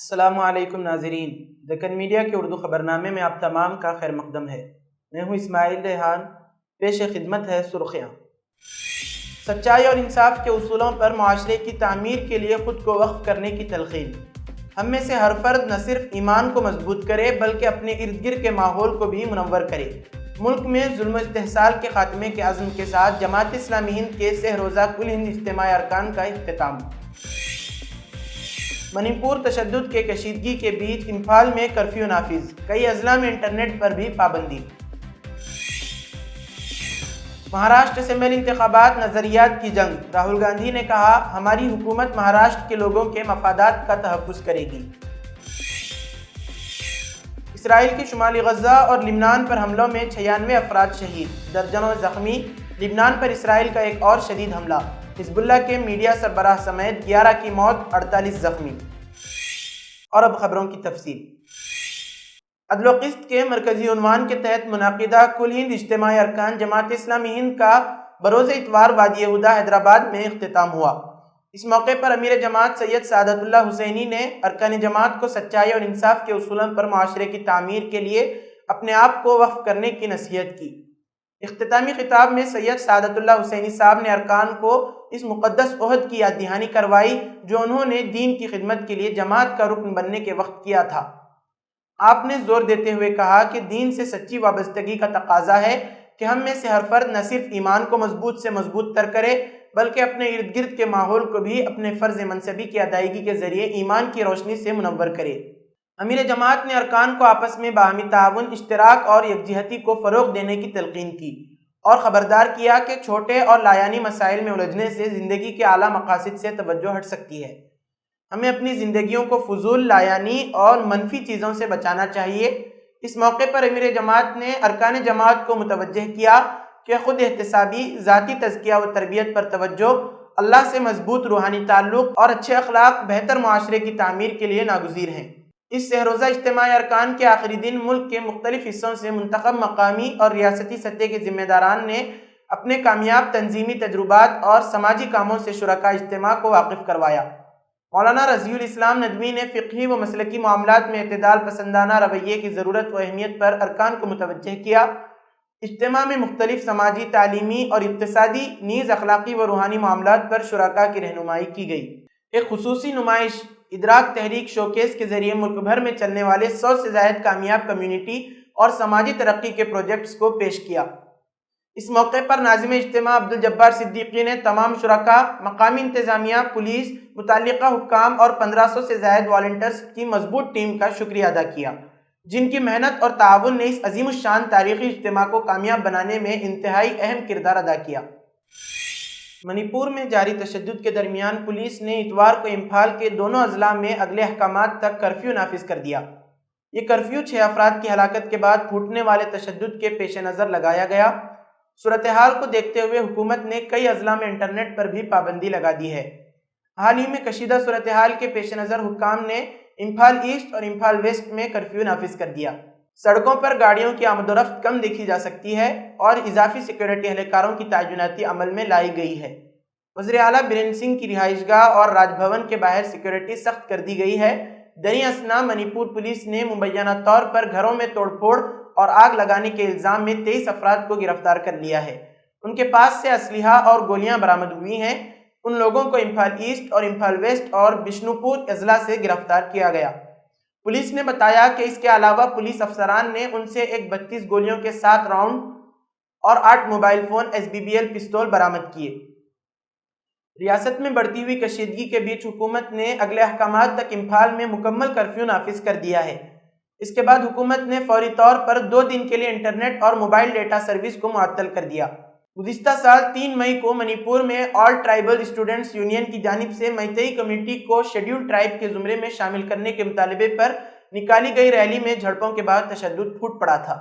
السلام علیکم ناظرین، دکن میڈیا کے اردو خبرنامے میں آپ تمام کا خیر مقدم ہے۔ میں ہوں اسماعیل ریحان، پیش خدمت ہے سرخیاں۔ سچائی اور انصاف کے اصولوں پر معاشرے کی تعمیر کے لیے خود کو وقف کرنے کی تلقین۔ ہم میں سے ہر فرد نہ صرف ایمان کو مضبوط کرے بلکہ اپنے ارد گرد کے ماحول کو بھی منور کرے۔ ملک میں ظلم و استحصال کے خاتمے کے عزم کے ساتھ جماعت اسلامی ہند کے سہ روزہ کل ہند اجتماعی ارکان کا اختتام۔ منی پور تشدد کے کشیدگی کے بیچ امپھال میں کرفیو نافذ، کئی اضلاع میں انٹرنیٹ پر بھی پابندی۔ مہاراشٹر اسمبلی انتخابات نظریات کی جنگ، راہل گاندھی نے کہا ہماری حکومت مہاراشٹر کے لوگوں کے مفادات کا تحفظ کرے گی۔ اسرائیل کی شمالی غزہ اور لبنان پر حملوں میں 96 افراد شہید، درجنوں زخمی۔ لبنان پر اسرائیل کا ایک اور شدید حملہ، حزب اللہ کے میڈیا سربراہ سمیت 11 کی موت، 48 زخمی۔ اور اب خبروں کی تفصیل۔ عدل و قسط کے مرکزی عنوان کے تحت منعقدہ کل ہند اجتماعی ارکان جماعت اسلامی ہند کا بروز اتوار وادی یہودہ حیدرآباد میں اختتام ہوا۔ اس موقع پر امیر جماعت سید سعادت اللہ حسینی نے ارکان جماعت کو سچائی اور انصاف کے اصولوں پر معاشرے کی تعمیر کے لیے اپنے آپ کو وقف کرنے کی نصیحت کی۔ اختتامی خطاب میں سید سعادت اللہ حسینی صاحب نے ارکان کو اس مقدس عہد کی یاد دہانی کروائی جو انہوں نے دین کی خدمت کے لیے جماعت کا رکن بننے کے وقت کیا تھا۔ آپ نے زور دیتے ہوئے کہا کہ دین سے سچی وابستگی کا تقاضا ہے کہ ہم میں سے ہر فرد نہ صرف ایمان کو مضبوط سے مضبوط تر کرے بلکہ اپنے ارد گرد کے ماحول کو بھی اپنے فرض منصبی کی ادائیگی کے ذریعے ایمان کی روشنی سے منور کرے۔ امیر جماعت نے ارکان کو آپس میں باہمی تعاون، اشتراک اور یکجہتی کو فروغ دینے کی تلقین کی اور خبردار کیا کہ چھوٹے اور لایانی مسائل میں الجھنے سے زندگی کے اعلیٰ مقاصد سے توجہ ہٹ سکتی ہے۔ ہمیں اپنی زندگیوں کو فضول، لایانی اور منفی چیزوں سے بچانا چاہیے۔ اس موقع پر امیر جماعت نے ارکان جماعت کو متوجہ کیا کہ خود احتسابی، ذاتی تزکیہ و تربیت پر توجہ، اللہ سے مضبوط روحانی تعلق اور اچھے اخلاق بہتر معاشرے کی تعمیر کے لیے ناگزیر ہیں۔ اس سہ روزہ اجتماعی ارکان کے آخری دن ملک کے مختلف حصوں سے منتخب مقامی اور ریاستی سطح کے ذمہ داران نے اپنے کامیاب تنظیمی تجربات اور سماجی کاموں سے شرکاء اجتماع کو واقف کروایا۔ مولانا رضی الاسلام ندوی نے فقہی و مسلکی معاملات میں اعتدال پسندانہ رویے کی ضرورت و اہمیت پر ارکان کو متوجہ کیا۔ اجتماع میں مختلف سماجی، تعلیمی اور اقتصادی نیز اخلاقی و روحانی معاملات پر شرکاء کی رہنمائی کی گئی۔ ایک خصوصی نمائش ادراک تحریک شوکیس کے ذریعے ملک بھر میں چلنے والے 100 سے زائد کامیاب کمیونٹی اور سماجی ترقی کے پروجیکٹس کو پیش کیا۔ اس موقع پر ناظم اجتماع عبدالجبار صدیقی نے تمام شرکاء، مقامی انتظامیہ، پولیس، متعلقہ حکام اور 1500 سے زائد والنٹیئرز کی مضبوط ٹیم کا شکریہ ادا کیا جن کی محنت اور تعاون نے اس عظیم الشان تاریخی اجتماع کو کامیاب بنانے میں انتہائی اہم کردار ادا کیا۔ منی پور میں جاری تشدد کے درمیان پولیس نے اتوار کو امپھال کے دونوں اضلاع میں اگلے احکامات تک کرفیو نافذ کر دیا۔ یہ کرفیو 6 افراد کی ہلاکت کے بعد پھوٹنے والے تشدد کے پیش نظر لگایا گیا۔ صورتحال کو دیکھتے ہوئے حکومت نے کئی اضلاع میں انٹرنیٹ پر بھی پابندی لگا دی ہے۔ حال ہی میں کشیدہ صورتحال کے پیش نظر حکام نے امپھال ایسٹ اور امپھال ویسٹ میں کرفیو نافذ کر دیا۔ سڑکوں پر گاڑیوں کی آمد و رفت کم دیکھی جا سکتی ہے اور اضافی سیکورٹی اہلکاروں کی تعیناتی عمل میں لائی گئی ہے۔ وزیر اعلیٰ برین سنگھ کی رہائش گاہ اور راج بھون کے باہر سیکورٹی سخت کر دی گئی ہے۔ دریں اثنا منی پور پولیس نے مبینہ طور پر گھروں میں توڑ پھوڑ اور آگ لگانے کے الزام میں 23 افراد کو گرفتار کر لیا ہے۔ ان کے پاس سے اسلحہ اور گولیاں برآمد ہوئی ہیں۔ ان لوگوں کو امپھال ایسٹ اور امپھال ویسٹ اور بشنو پور اضلاع سے گرفتار کیا گیا۔ پولیس نے بتایا کہ اس کے علاوہ پولیس افسران نے ان سے ایک 32 گولیوں کے 7 راؤنڈ اور 8 موبائل فون SBBL پستول برآمد کیے۔ ریاست میں بڑھتی ہوئی کشیدگی کے بیچ حکومت نے اگلے احکامات تک امپھال میں مکمل کرفیو نافذ کر دیا ہے۔ اس کے بعد حکومت نے فوری طور پر 2 دن کے لیے انٹرنیٹ اور موبائل ڈیٹا سروس کو معطل کر دیا۔ گزشتہ سال 3 مئی کو منی پور میں آل ٹرائبل اسٹوڈنٹس یونین کی جانب سے میتئی کمیونٹی کو شیڈیول ٹرائب کے زمرے میں شامل کرنے کے مطالبے پر نکالی گئی ریلی میں جھڑپوں کے بعد تشدد پھوٹ پڑا تھا۔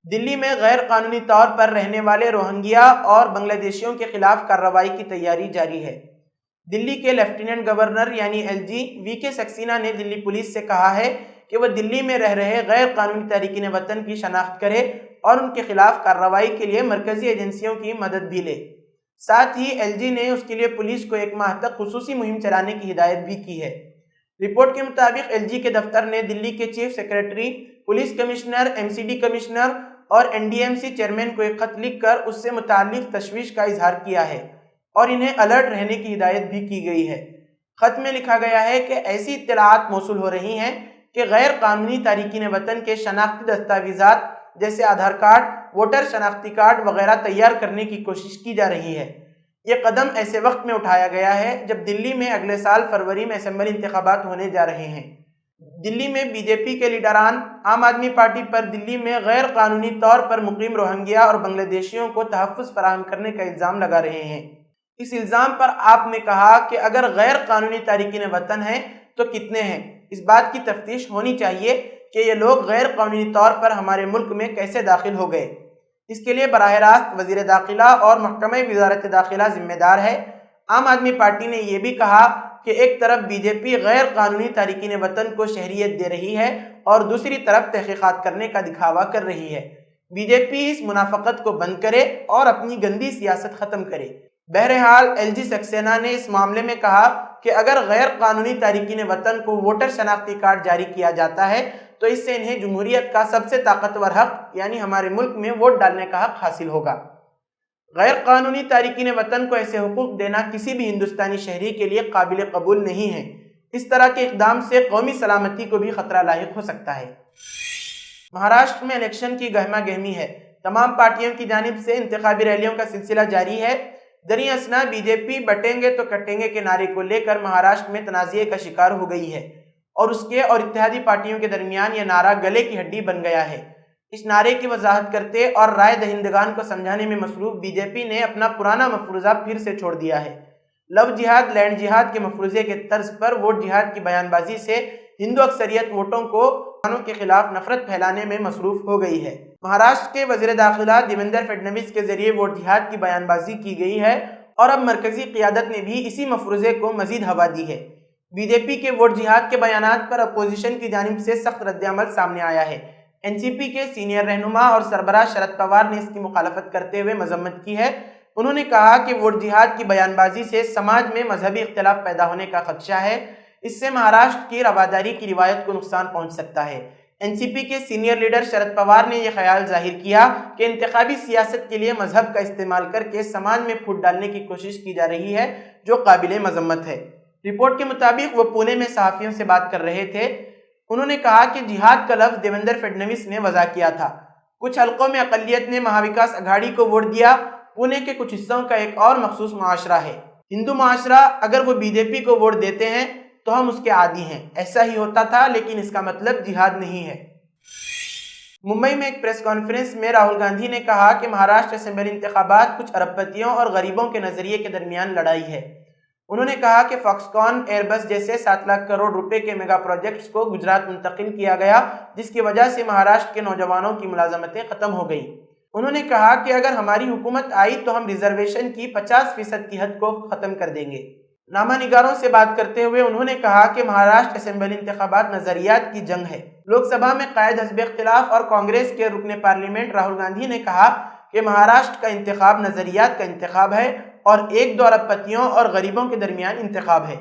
دلی میں غیر قانونی طور پر رہنے والے روہنگیا اور بنگلہ دیشیوں کے خلاف کارروائی کی تیاری جاری ہے۔ دلی کے لیفٹیننٹ گورنر یعنی LG VK سکسینہ نے دلی پولیس سے کہا ہے کہ وہ دلی میں رہ رہے غیر قانونی تارکین وطن کی شناخت کرے اور ان کے خلاف کارروائی کے لیے مرکزی ایجنسیوں کی مدد بھی لے۔ ساتھ ہی LG نے اس کے لیے پولیس کو 1 ماہ تک خصوصی مہم چلانے کی ہدایت بھی کی ہے۔ رپورٹ کے مطابق LG کے دفتر نے دلی کے chief secretary, police commissioner, MCD commissioner اور NDMC چیئرمین کو ایک خط لکھ کر اس سے متعلق تشویش کا اظہار کیا ہے اور انہیں الرٹ رہنے کی ہدایت بھی کی گئی ہے۔ خط میں لکھا گیا ہے کہ ایسی اطلاعات موصول ہو رہی ہیں کہ غیر قانونی تارکین وطن کے شناختی دستاویزات جیسے آدھار کارڈ، ووٹر شناختی کارڈ وغیرہ تیار کرنے کی کوشش کی جا رہی ہے۔ یہ قدم ایسے وقت میں اٹھایا گیا ہے جب دلی میں اگلے سال فروری میں اسمبلی انتخابات ہونے جا رہے ہیں۔ دلی میں BJP کے لیڈران عام آدمی پارٹی پر دلی میں غیر قانونی طور پر مقیم روہنگیا اور بنگلہ دیشیوں کو تحفظ فراہم کرنے کا الزام لگا رہے ہیں۔ اس الزام پر آپ نے کہا کہ اگر غیر قانونی تارکین وطن ہیں تو کتنے ہیں؟ اس بات کی تفتیش ہونی چاہیے کہ یہ لوگ غیر قانونی طور پر ہمارے ملک میں کیسے داخل ہو گئے۔ اس کے لیے براہ راست وزیر داخلہ اور محکمہ وزارت داخلہ ذمہ دار ہے۔ عام آدمی پارٹی نے یہ بھی کہا کہ ایک طرف BJP غیر قانونی تارکین وطن کو شہریت دے رہی ہے اور دوسری طرف تحقیقات کرنے کا دکھاوا کر رہی ہے۔ BJP اس منافقت کو بند کرے اور اپنی گندی سیاست ختم کرے۔ بہرحال LG سکسینہ نے اس معاملے میں کہا کہ اگر غیر قانونی تارکین وطن کو ووٹر شناختی کارڈ جاری کیا جاتا ہے تو اس سے انہیں جمہوریت کا سب سے طاقتور حق یعنی ہمارے ملک میں ووٹ ڈالنے کا حق حاصل ہوگا۔ غیر قانونی تارکین وطن کو ایسے حقوق دینا کسی بھی ہندوستانی شہری کے لیے قابل قبول نہیں ہے۔ اس طرح کے اقدام سے قومی سلامتی کو بھی خطرہ لاحق ہو سکتا ہے۔ مہاراشٹر میں الیکشن کی گہما گہمی ہے۔ تمام پارٹیوں کی جانب سے انتخابی ریلیوں کا سلسلہ جاری ہے۔ دریں اثنا BJP بٹیں گے تو کٹیں گے کے نعرے کو لے کر مہاراشٹر میں تنازعے کا شکار ہو گئی ہے اور اس کے اور اتحادی پارٹیوں کے درمیان یہ نعرہ گلے کی ہڈی بن گیا ہے۔ اس نعرے کی وضاحت کرتے اور رائے دہندگان کو سمجھانے میں مصروف BJP نے اپنا پرانا مفروضہ پھر سے چھوڑ دیا ہے۔ لو جہاد لینڈ جہاد کے مفروضے کے طرز پر ووٹ جہاد کی بیان بازی سے ہندو اکثریت ووٹوں کو مسلمانوں کے خلاف نفرت پھیلانے میں مصروف ہو گئی ہے۔ مہاراشٹر کے وزیر داخلہ دیویندر فڈنویس کے ذریعے ووٹ جہاد کی بیان بازی کی گئی ہے اور اب مرکزی قیادت نے بھی اسی مفروضے کو مزید ہوا دی ہے۔ BJP کے ووٹ جہاد کے بیانات پر اپوزیشن کی جانب سے سخت رد عمل سامنے آیا ہے۔ NCP کے سینئر رہنما اور سربراہ شرد پوار نے اس کی مخالفت کرتے ہوئے مذمت کی ہے۔ انہوں نے کہا کہ ووٹ جہاد کی بیان بازی سے سماج میں مذہبی اختلاف پیدا ہونے کا خدشہ ہے۔ اس سے مہاراشٹر کی رواداری کی روایت کو نقصان پہنچ سکتا ہے۔ NCP کے سینئر لیڈر شرد پوار نے یہ خیال ظاہر کیا کہ انتخابی سیاست کے لیے مذہب کا استعمال کر کے سماج میں پھوٹ ڈالنے کی کوشش کی جا رہی ہے جو قابل مذمت ہے۔ رپورٹ کے مطابق وہ پونے میں صحافیوں سے بات کر رہے تھے۔ انہوں نے کہا کہ جہاد کا لفظ دیویندر فڈنویس نے وضع کیا تھا۔ کچھ حلقوں میں اقلیت نے مہاوکاس اگھاڑی کو ووٹ دیا۔ پونے کے کچھ حصوں کا ایک اور مخصوص معاشرہ ہے ہندو معاشرہ، اگر وہ BJP کو ووٹ دیتے ہیں تو ہم اس کے عادی ہیں۔ ایسا ہی ہوتا تھا لیکن اس کا مطلب جہاد نہیں ہے۔ ممبئی میں ایک پریس کانفرنس میں راہل گاندھی نے کہا کہ مہاراشٹر اسمبلی انتخابات کچھ ارب پتیوں اور غریبوں کے نظریے کے درمیان لڑائی ہے۔ انہوں نے کہا کہ فاکسکان ایئر بس جیسے 7 لاکھ کروڑ روپے کے میگا پروجیکٹس کو گجرات منتقل کیا گیا جس کی وجہ سے مہاراشٹر کے نوجوانوں کی ملازمتیں ختم ہو گئیں۔ انہوں نے کہا کہ اگر ہماری حکومت آئی تو ہم ریزرویشن کی 50% کی حد کو ختم کر دیں گے۔ نامہ نگاروں سے بات کرتے ہوئے انہوں نے کہا کہ مہاراشٹر اسمبلی انتخابات نظریات کی جنگ ہے۔ لوک سبھا میں قائد حزب اختلاف اور کانگریس کے رکن پارلیمنٹ راہل گاندھی نے کہا کہ مہاراشٹر کا انتخاب نظریات کا انتخاب ہے اور 1-2 ارب پتیوں اور غریبوں کے درمیان انتخاب ہے۔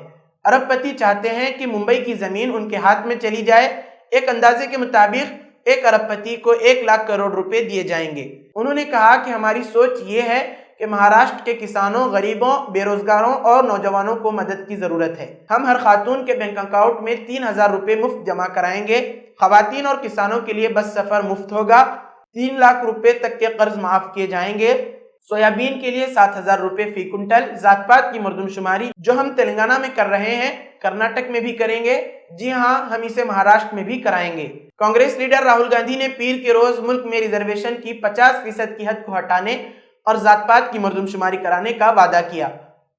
ارب پتی چاہتے ہیں کہ ممبئی کی زمین ان کے ہاتھ میں چلی جائے۔ ایک اندازے کے مطابق ایک ارب پتی کو 1 لاکھ کروڑ روپے دیے جائیں گے۔ انہوں نے کہا کہ ہماری سوچ یہ ہے کہ مہاراشٹر کے کسانوں، غریبوں، بے روزگاروں اور نوجوانوں کو مدد کی ضرورت ہے۔ ہم ہر خاتون کے بینک اکاؤنٹ میں 3000 روپے مفت جمع کرائیں گے۔ خواتین اور کسانوں کے لیے بس سفر مفت ہوگا۔ 3 لاکھ روپے تک کے قرض معاف کیے جائیں گے۔ سویابین کے لیے 7000 روپے فی کنٹل۔ ذات پات کی مردم شماری جو ہم تلنگانہ میں کر رہے ہیں کرناٹک میں بھی کریں گے۔ جی ہاں، ہم اسے مہاراشٹر میں بھی کرائیں گے۔ کانگریس لیڈر راہل گاندھی نے پیر کے روز ملک میں ریزرویشن کی 50% کی حد کو ہٹانے اور ذات پات کی مردم شماری کرانے کا وعدہ کیا۔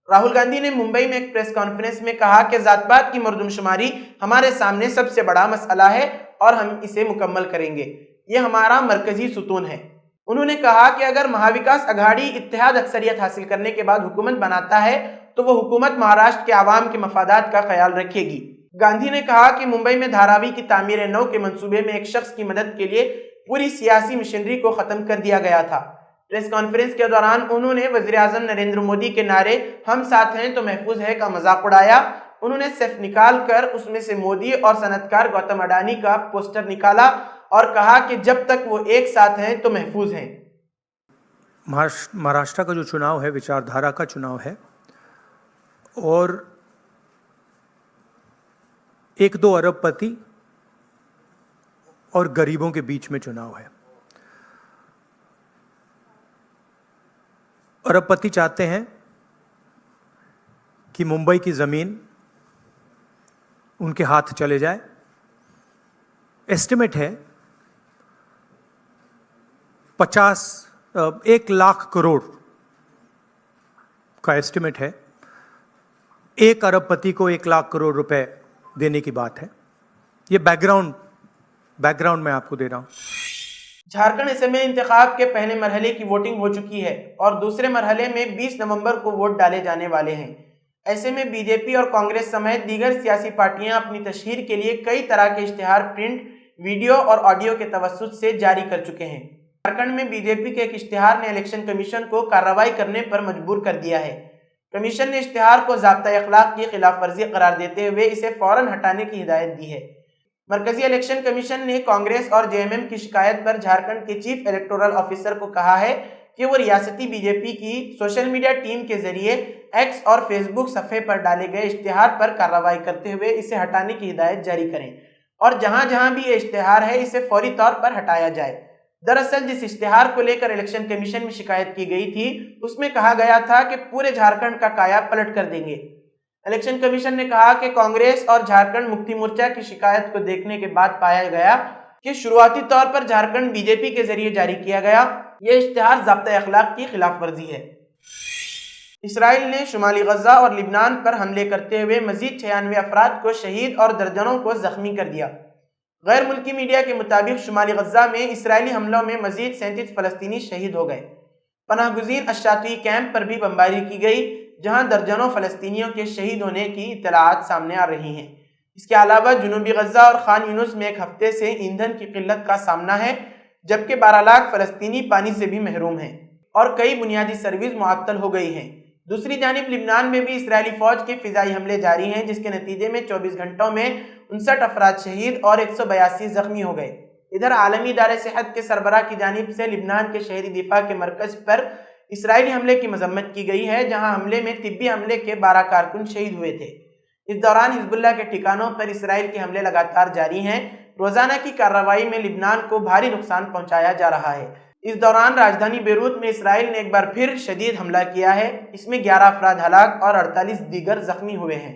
راہل گاندھی نے ممبئی میں ایک پریس کانفرنس میں کہا کہ ذات پات کی مردم شماری ہمارے سامنے سب سے بڑا مسئلہ ہے اور ہم اسے مکمل کریں گے۔ یہ ہمارا مرکزی ستون ہے۔ انہوں نے کہا کہ اگر مہاوکاس اگھاڑی اتحاد اکثریت حاصل کرنے کے بعد حکومت بناتا ہے تو وہ حکومت مہاراشٹر کے عوام کے مفادات کا خیال رکھے گی۔ گاندھی نے کہا کہ ممبئی میں دھاراوی کی تعمیر نو کے منصوبے میں ایک شخص کی مدد کے لیے پوری سیاسی مشینری کو ختم کر دیا گیا تھا۔ پریس کانفرنس کے دوران انہوں نے وزیر اعظم نریندر مودی کے نعرے "ہم ساتھ ہیں تو محفوظ ہے" کا مذاق اڑایا۔ انہوں نے صف نکال کر اس میں سے مودی اور صنعتکار گوتم اڈانی کا پوسٹر نکالا اور کہا کہ جب تک وہ ایک ساتھ ہیں تو محفوظ ہیں۔ مہاراشٹر کا جو چناؤ ہے وچار دھارا کا چناؤ ہے اور 1-2 ارب پتی اور غریبوں کے بیچ میں چناؤ ہے۔ ارب پتی چاہتے ہیں کہ ممبئی کی زمین ان کے ہاتھ چلے جائے۔ ایسٹیمیٹ ہے 1 لاکھ کروڑ کا ایسٹیمیٹ ہے۔ 1 ارب پتی کو 1 لاکھ کروڑ روپے دینے کی بات ہے۔ یہ بیک گراؤنڈ میں آپ کو دے رہا ہوں۔ جھارکھنڈ اسمبلی انتخاب کے پہلے مرحلے کی ووٹنگ ہو چکی ہے اور دوسرے مرحلے میں 20 نومبر کو ووٹ ڈالے جانے والے ہیں۔ ایسے میں بی جے پی اور کانگریس سمیت دیگر سیاسی پارٹیاں اپنی تشہیر کے لیے کئی طرح کے اشتہار پرنٹ، ویڈیو اور آڈیو کے توسط سے جاری کر چکے ہیں۔ جھارکھنڈ میں بی جے پی کے ایک اشتہار نے الیکشن کمیشن کو کارروائی کرنے پر مجبور کر دیا ہے۔ کمیشن نے اشتہار کو ضابطۂ اخلاق کی خلاف ورزی قرار دیتے ہوئے اسے فوراً ہٹانے کی ہدایت دی ہے۔ مرکزی الیکشن کمیشن نے کانگریس اور جے ایم ایم کی شکایت پر جھارکھنڈ کے چیف الیکٹورل آفیسر کو کہا ہے کہ وہ ریاستی بی جے پی کی سوشل میڈیا ٹیم کے ذریعے ایکس اور فیس بک صفحے پر ڈالے گئے اشتہار پر کارروائی کرتے ہوئے اسے ہٹانے کی ہدایت جاری کریں اور جہاں جہاں بھی یہ اشتہار ہے اسے فوری طور پر ہٹایا جائے۔ دراصل جس اشتہار کو لے کر الیکشن کمیشن میں شکایت کی گئی تھی اس میں کہا گیا تھا کہ پورے جھارکھنڈ کا کایا پلٹ کر دیں گے۔ الیکشن کمیشن نے کہا کہ کانگریس اور جھارکھنڈ مکتی مورچہ کی شکایت کو دیکھنے کے بعد پایا گیا کہ شروعاتی طور پر جھارکھنڈ بی جے پی کے ذریعے جاری کیا گیا یہ اشتہار ضابطۂ اخلاق کی خلاف ورزی ہے۔ اسرائیل نے شمالی غزہ اور لبنان پر حملے کرتے ہوئے مزید 96 افراد کو شہید اور درجنوں کو زخمی کر دیا۔ غیر ملکی میڈیا کے مطابق شمالی غزہ میں اسرائیلی حملوں میں مزید 37 فلسطینی شہید ہو گئے۔ پناہ گزین الشاطوی کیمپ پر بھی بمباری کی گئی جہاں درجنوں فلسطینیوں کے شہید ہونے کی اطلاعات سامنے آ رہی ہیں۔ اس کے علاوہ جنوبی غزہ اور خان یونس میں ایک ہفتے سے ایندھن کی قلت کا سامنا ہے جبکہ 12 لاکھ فلسطینی پانی سے بھی محروم ہیں اور کئی بنیادی سروس معطل ہو گئی ہیں۔ دوسری جانب لبنان میں بھی اسرائیلی فوج کے فضائی حملے جاری ہیں جس کے نتیجے میں 24 گھنٹوں میں 59 افراد شہید اور 182 زخمی ہو گئے۔ ادھر عالمی ادارے صحت کے سربراہ کی جانب سے لبنان کے شہری دفاع کے مرکز پر اسرائیلی حملے کی مذمت کی گئی ہے جہاں حملے میں طبی عملے کے 12 کارکن شہید ہوئے تھے۔ اس دوران حزب اللہ کے ٹھکانوں پر اسرائیل کے حملے لگاتار جاری ہیں۔ روزانہ کی کارروائی میں لبنان کو بھاری نقصان پہنچایا جا رہا ہے۔ اس دوران راجدھانی بیروت میں اسرائیل نے ایک بار پھر شدید حملہ کیا ہے۔ اس میں 11 افراد ہلاک اور 48 دیگر زخمی ہوئے ہیں۔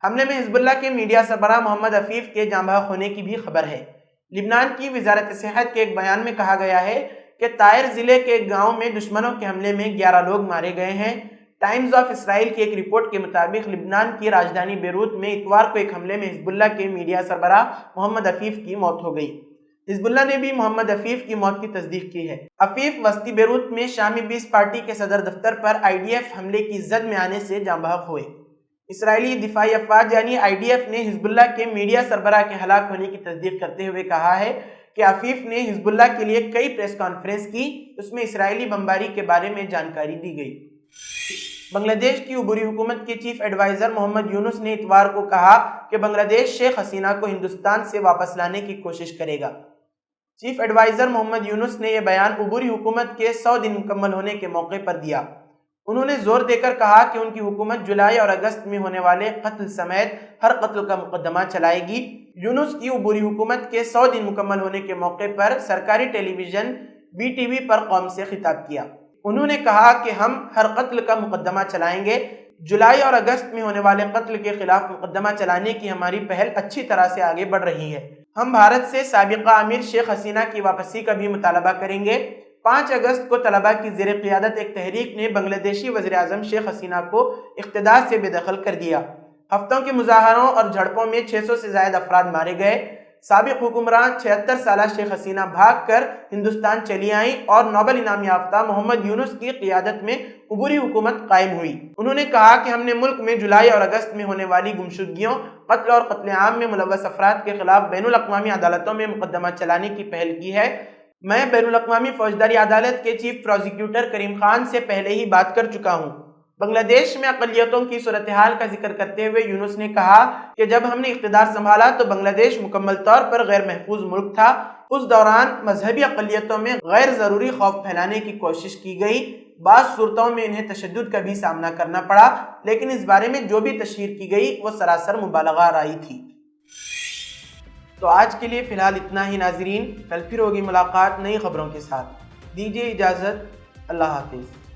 حملے میں حزب اللہ کے میڈیا سربراہ محمد عفیف کے جاں بحق ہونے کی بھی خبر ہے۔ لبنان کی وزارت صحت کے ایک بیان میں کہا گیا ہے کہ طائر ضلع کے ایک گاؤں میں دشمنوں کے حملے میں 11 لوگ مارے گئے ہیں۔ ٹائمز آف اسرائیل کی ایک رپورٹ کے مطابق لبنان کی راجدھانی بیروت میں اتوار کو ایک حملے میں حزب اللہ کے میڈیا سربراہ محمد عفیف کی موت ہو گئی۔ حزب اللہ نے بھی محمد عفیف کی موت کی تصدیق کی ہے۔ عفیف وسطی بیروت میں شامی 20 پارٹی کے صدر دفتر پر IDF حملے کی زد میں آنے سے جاں بحق ہوئے۔ اسرائیلی دفاعی افواج یعنی IDF نے حزب اللہ کے میڈیا سربراہ کے ہلاک ہونے کی تصدیق کرتے ہوئے کہا ہے کہ عفیف نے حزب اللہ کے لیے کئی پریس کانفرنس کی، اس میں اسرائیلی بمباری کے بارے میں جانکاری دی گئی۔ بنگلہ دیش کی عبوری حکومت کے چیف ایڈوائزر محمد یونس نے اتوار کو کہا کہ بنگلہ دیش شیخ حسینہ کو ہندوستان سے واپس لانے کی کوشش کرے گا۔ چیف ایڈوائزر محمد یونس نے یہ بیان عبوری حکومت کے 100 دن مکمل ہونے کے موقع پر دیا۔ انہوں نے زور دے کر کہا کہ ان کی حکومت جولائی اور اگست میں ہونے والے قتل سمیت ہر قتل کا مقدمہ چلائے گی۔ یونس کی عبوری حکومت کے 100 دن مکمل ہونے کے موقع پر سرکاری ٹیلی ویژن BTV پر قوم سے خطاب کیا۔ انہوں نے کہا کہ ہم ہر قتل کا مقدمہ چلائیں گے۔ جولائی اور اگست میں ہونے والے قتل کے خلاف مقدمہ چلانے کی ہماری پہل اچھی طرح سے آگے بڑھ رہی ہے۔ ہم بھارت سے سابقہ امیر شیخ حسینہ کی واپسی کا بھی مطالبہ کریں گے۔ 5 اگست کو طلباء کی زیر قیادت ایک تحریک نے بنگلہ دیشی وزیر اعظم شیخ حسینہ کو اقتدار سے بے دخل کر دیا۔ ہفتوں کے مظاہروں اور جھڑپوں میں 600 سے زائد افراد مارے گئے۔ سابق حکمران 76 سالہ شیخ حسینہ بھاگ کر ہندوستان چلی آئیں اور نوبل انعام یافتہ محمد یونس کی قیادت میں عبوری حکومت قائم ہوئی۔ انہوں نے کہا کہ ہم نے ملک میں جولائی اور اگست میں ہونے والی گمشدگیوں، قتل اور قتل عام میں ملوث افراد کے خلاف بین الاقوامی عدالتوں میں مقدمہ چلانے کی پہل کی ہے۔ میں بین الاقوامی فوجداری عدالت کے چیف پروزیکیوٹر کریم خان سے پہلے ہی بات کر چکا ہوں۔ بنگلہ دیش میں اقلیتوں کی صورتحال کا ذکر کرتے ہوئے یونس نے کہا کہ جب ہم نے اقتدار سنبھالا تو بنگلہ دیش مکمل طور پر غیر محفوظ ملک تھا۔ اس دوران مذہبی اقلیتوں میں غیر ضروری خوف پھیلانے کی کوشش کی گئی، بعض صورتوں میں انہیں تشدد کا بھی سامنا کرنا پڑا، لیکن اس بارے میں جو بھی تشہیر کی گئی وہ سراسر مبالغہ آرائی تھی۔ تو آج کے لیے فی الحال اتنا ہی ناظرین، کل پھر ہوگی ملاقات نئی خبروں کے ساتھ۔ دیجیے اجازت، اللہ حافظ۔